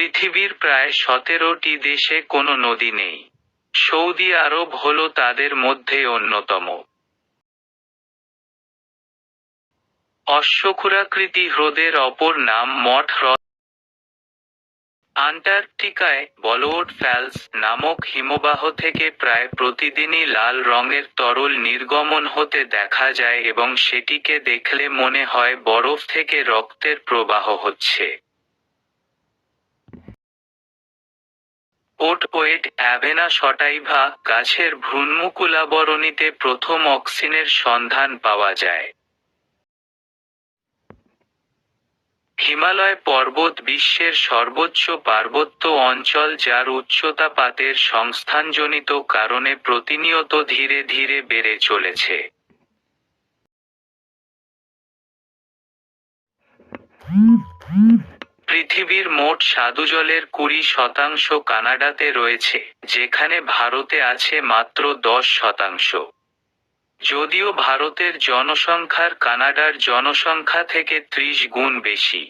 পৃথিবীর প্রায় 17টি দেশে কোনো নদী নেই। সৌদি আরব হল তাদের মধ্যে অন্যতম। অশ্বক্ষুরাকৃতি হ্রদের অপর নাম মঠ হ্রদ। আন্টার্কটিকায় বলওয়ার্ড ফলস নামক হিমবাহ থেকে প্রায় প্রতিদিনই লাল রঙের তরল নির্গমন হতে দেখা যায় এবং সেটিকে দেখলে মনে হয় বরফ থেকে রক্তের প্রবাহ হচ্ছে। ওট ওয়েট অ্যাভেনা সটাইভা গাছের ভ্রূণমুকুলাবরণীতে প্রথম অক্সিনের সন্ধান পাওয়া যায়। হিমালয় পর্বত বিশ্বের সর্বোচ্চ পার্বত্য অঞ্চল, যার উচ্চতা পাতের সংস্থানজনিত কারণে প্রতিনিয়ত ধীরে ধীরে বেড়ে চলেছে। পৃথিবীর মোট স্বাদুজলের 20% কানাডাতে রয়েছে, যেখানে ভারতে আছে মাত্র 10%। যদিও ভারতের জনসংখ্যার কানাডার জনসংখ্যা থেকে 30 গুণ বেশি।